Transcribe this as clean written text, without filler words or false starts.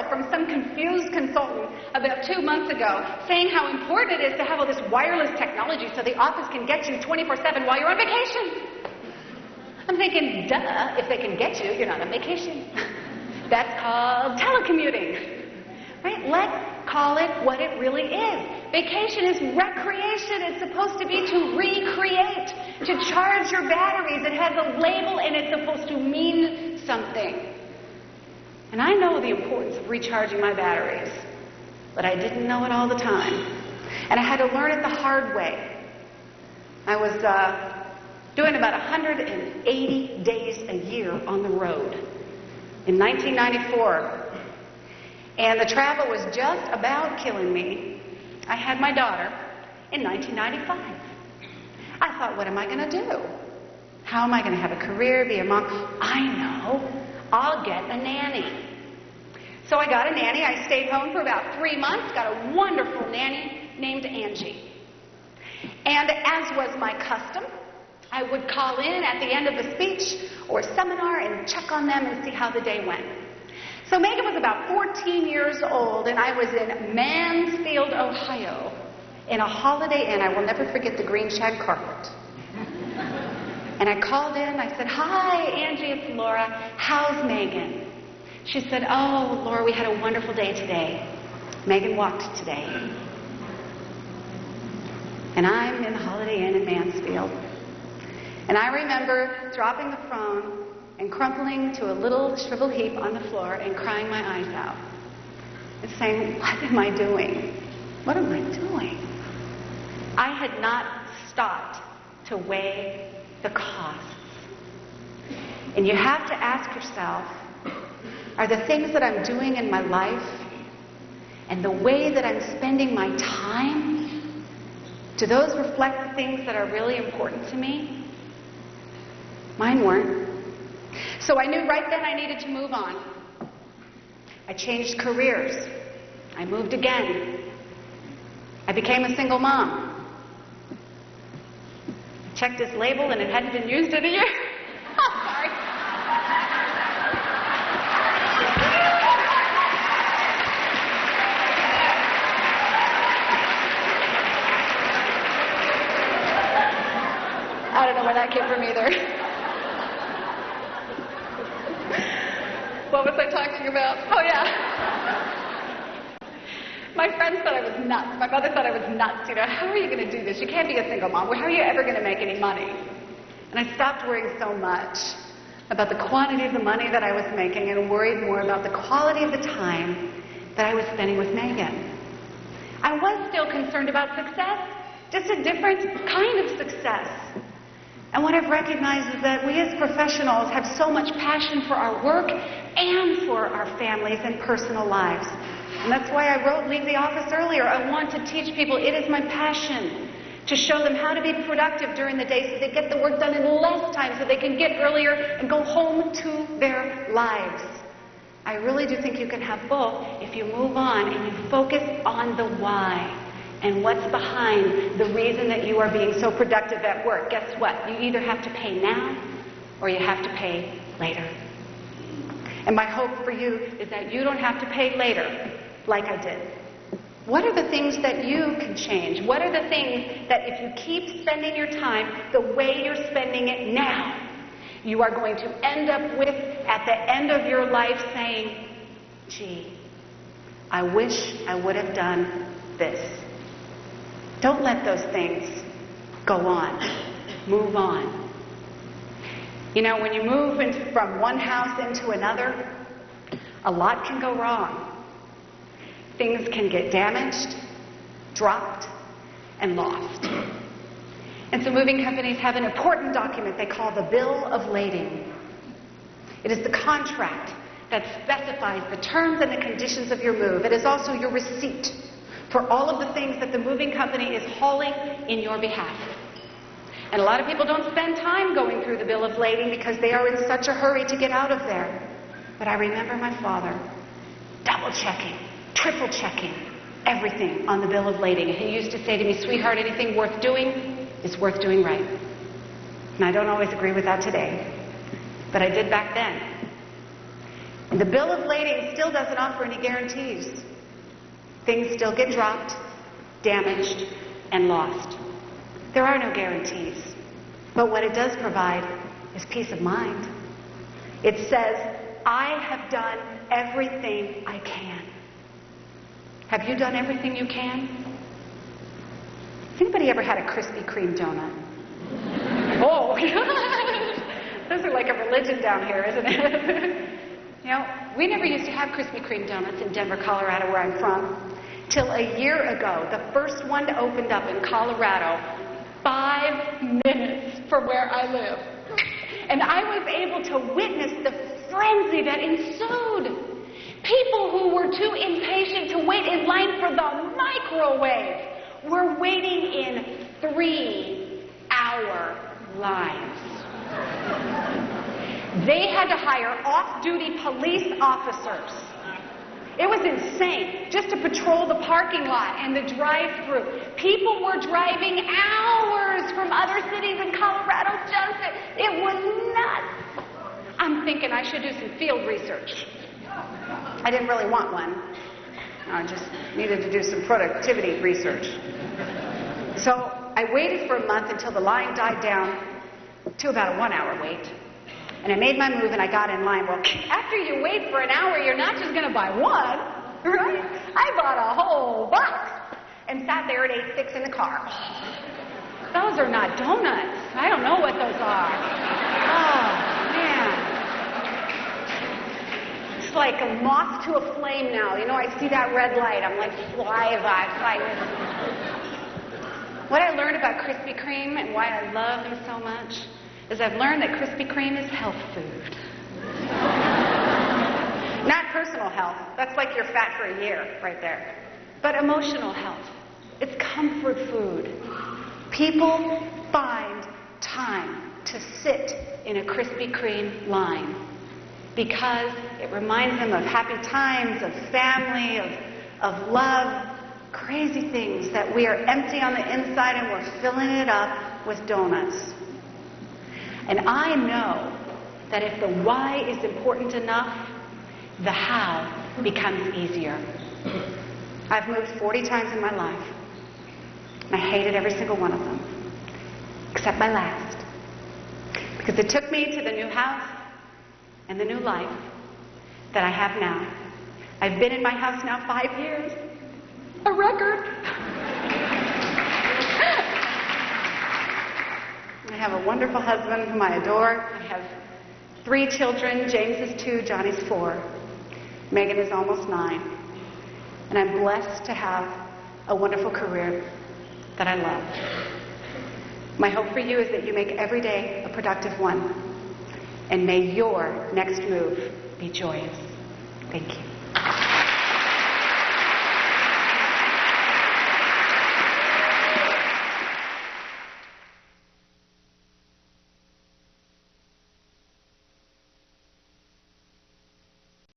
report from some confused consultant about 2 months ago saying how important it is to have all this wireless technology so the office can get you 24/7 while you're on vacation. I'm thinking, duh, if they can get you, you're not on vacation. That's called telecommuting. Right? Let's call it what it really is. Vacation is recreation. It's supposed to be to recreate, to charge your batteries. It has a label and it's supposed to mean something. And I know the importance of recharging my batteries, but I didn't know it all the time. And I had to learn it the hard way. I was doing about 180 days a year on the road in 1994. And the travel was just about killing me. I had my daughter in 1995. I thought, what am I going to do? How am I going to have a career, be a mom? I know. I'll get a nanny. So I got a nanny. I stayed home for about 3 months, got a wonderful nanny named Angie. And as was my custom, I would call in at the end of the speech or seminar and check on them and see how the day went. So Megan was about 14 years old, and I was in Mansfield, Ohio, in a Holiday Inn. I will never forget the green shag carpet. And I called in. I said, "Hi, Angie, it's Laura. How's Megan?" She said, "Oh, Laura, we had a wonderful day today. Megan walked today." And I'm in the Holiday Inn in Mansfield. And I remember dropping the phone and crumpling to a little shriveled heap on the floor and crying my eyes out and saying, what am I doing? What am I doing? I had not stopped to weigh the costs. And you have to ask yourself, are the things that I'm doing in my life and the way that I'm spending my time, do those reflect the things that are really important to me? Mine weren't. So I knew right then I needed to move on. I changed careers. I moved again. I became a single mom. I checked this label and it hadn't been used in a year. Oh, sorry. I don't know where that came from either. What was I talking about? Oh, yeah. My friends thought I was nuts. My mother thought I was nuts. You know, how are you going to do this? You can't be a single mom. How are you ever going to make any money? And I stopped worrying so much about the quantity of the money that I was making and worried more about the quality of the time that I was spending with Megan. I was still concerned about success, just a different kind of success. And what I've recognized is that we as professionals have so much passion for our work and for our families and personal lives. And that's why I wrote Leave the Office earlier. I want to teach people, it is my passion to show them how to be productive during the day so they get the work done in less time, so they can get earlier and go home to their lives. I really do think you can have both if you move on and you focus on the why. And what's behind the reason that you are being so productive at work? Guess what? You either have to pay now or you have to pay later. And my hope for you is that you don't have to pay later like I did. What are the things that you can change? What are the things that if you keep spending your time the way you're spending it now, you are going to end up with at the end of your life saying, gee, I wish I would have done this. Don't let those things go on. Move on. You know, when you move from one house into another, a lot can go wrong. Things can get damaged, dropped, and lost. And so moving companies have an important document they call the Bill of Lading. It is the contract that specifies the terms and the conditions of your move. It is also your receipt for all of the things that the moving company is hauling in your behalf. And a lot of people don't spend time going through the Bill of Lading because they are in such a hurry to get out of there. But I remember my father double-checking, triple-checking everything on the Bill of Lading. And he used to say to me, sweetheart, anything worth doing is worth doing right. And I don't always agree with that today, but I did back then. And the bill of lading still doesn't offer any guarantees. Things still get dropped, damaged, and lost. There are no guarantees. But what it does provide is peace of mind. It says, I have done everything I can. Have you done everything you can? Has anybody ever had a Krispy Kreme donut? Oh, those are like a religion down here, isn't it? You know, we never used to have Krispy Kreme donuts in Denver, Colorado, where I'm from, till a year ago. The first one opened up in Colorado, 5 minutes from where I live. And I was able to witness the frenzy that ensued. People who were too impatient to wait in line for the microwave were waiting in 3-hour lines. They had to hire off-duty police officers. It was insane, just to patrol the parking lot and the drive-thru. People were driving hours from other cities in Colorado it was nuts. I'm thinking I should do some field research. I didn't really want one. I just needed to do some productivity research. So I waited for a month until the line died down to about a 1-hour wait. And I made my move and I got in line. Well, after you wait for an hour, you're not just going to buy one, right? I bought a whole box and sat there and ate 6 in the car. Those are not donuts. I don't know what those are. Oh, man. It's like a moth to a flame now. You know, I see that red light. I'm like, fly by. What I learned about Krispy Kreme and why I love them so much is I've learned that Krispy Kreme is health food. Not personal health. That's like you're fat for a year right there. But emotional health. It's comfort food. People find time to sit in a Krispy Kreme line because it reminds them of happy times, of family, of love, crazy things that we are empty on the inside and we're filling it up with donuts. And I know that if the why is important enough, the how becomes easier. I've moved 40 times in my life. And I hated every single one of them, except my last. Because it took me to the new house and the new life that I have now. I've been in my house now 5 years. A record. I have a wonderful husband whom I adore. I have 3 children. James is 2, Johnny's 4. Megan is almost 9. And I'm blessed to have a wonderful career that I love. My hope for you is that you make every day a productive one. And may your next move be joyous. Thank you.